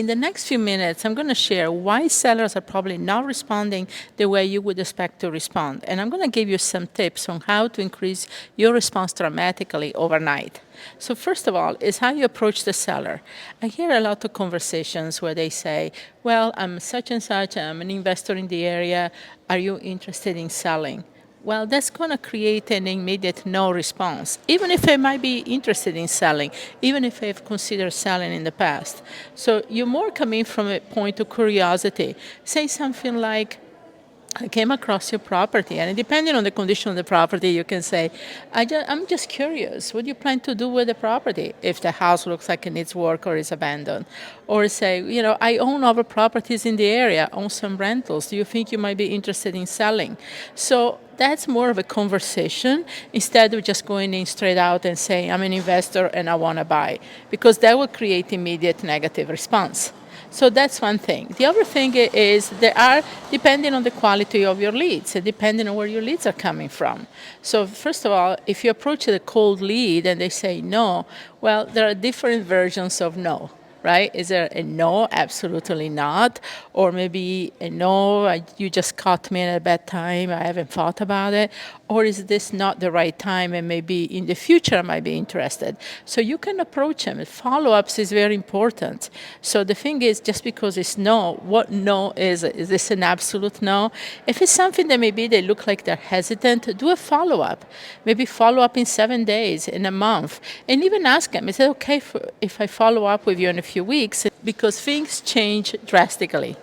In the next few minutes, I'm going to share why sellers are probably not responding the way you would expect to respond. And I'm going to give you some tips on how to increase your response dramatically overnight. So first of all is how you approach the seller. I hear a lot of conversations where they say, well, I'm such and such, I'm an investor in the area, are you interested in selling? Well, that's going to create an immediate no response, even if I might be interested in selling, even if I've considered selling in the past. So you're more coming from a point of curiosity. Say something like, I came across your property, and depending on the condition of the property, you can say, I'm just curious, what do you plan to do with the property if the house looks like it needs work or is abandoned? Or say, I own other properties in the area, own some rentals. Do you think you might be interested in selling? So that's more of a conversation instead of just going in straight out and saying, I'm an investor and I want to buy, because that will create immediate negative response. So that's one thing. The other thing is depending on the quality of your leads, depending on where your leads are coming from. So first of all, if you approach a cold lead and they say no, well, there are different versions of no. Right? Is there a no? Absolutely not. Or maybe a no, you just caught me at a bad time, I haven't thought about it. Or is this not the right time and maybe in the future I might be interested? So you can approach them. Follow-ups is very important. So the thing is, just because it's no, what no is it? Is this an absolute no? If it's something that maybe they look like they're hesitant, do a follow-up. Maybe follow up in 7 days, in a month. And even ask them, is it okay if I follow up with you in a few weeks? Because things change drastically.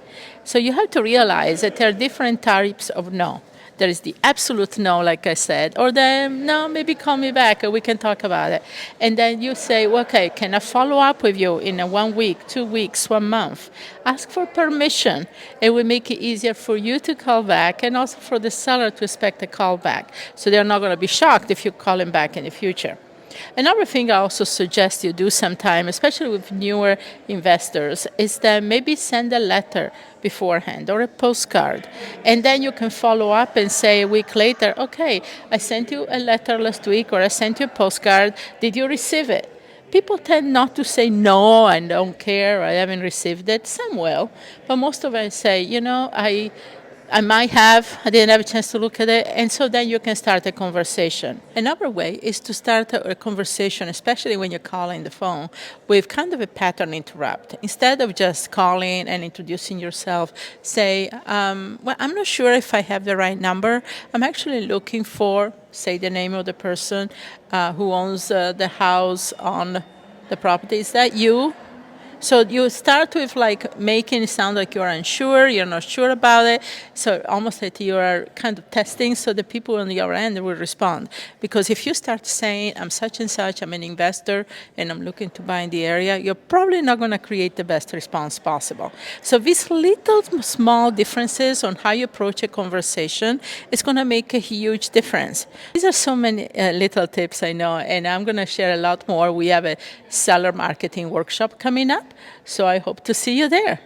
So you have to realize that there are different types of no. There is the absolute no, like I said, or the no, maybe call me back and we can talk about it. And then you say, well, okay, can I follow up with you in 1 week, 2 weeks, 1 month? Ask for permission. It will make it easier for you to call back and also for the seller to expect a call back. So they're not going to be shocked if you call them back in the future. Another thing I also suggest you do sometime, especially with newer investors, is that maybe send a letter beforehand or a postcard. And then you can follow up and say a week later, okay, I sent you a letter last week or I sent you a postcard. Did you receive it? People tend not to say no, I don't care, I haven't received it. Some will, but most of them say, I might have, I didn't have a chance to look at it, and so then you can start a conversation. Another way is to start a conversation, especially when you're calling the phone, with kind of a pattern interrupt. Instead of just calling and introducing yourself, say, well, I'm not sure if I have the right number. I'm actually looking for, say the name of the person who owns the house on the property. Is that you? So you start with making it sound like you're unsure, you're not sure about it. So almost like you are kind of testing so the people on your end will respond. Because if you start saying, I'm such and such, I'm an investor and I'm looking to buy in the area, you're probably not going to create the best response possible. So these little small differences on how you approach a conversation is going to make a huge difference. These are so many little tips I know, and I'm going to share a lot more. We have a seller marketing workshop coming up. So I hope to see you there.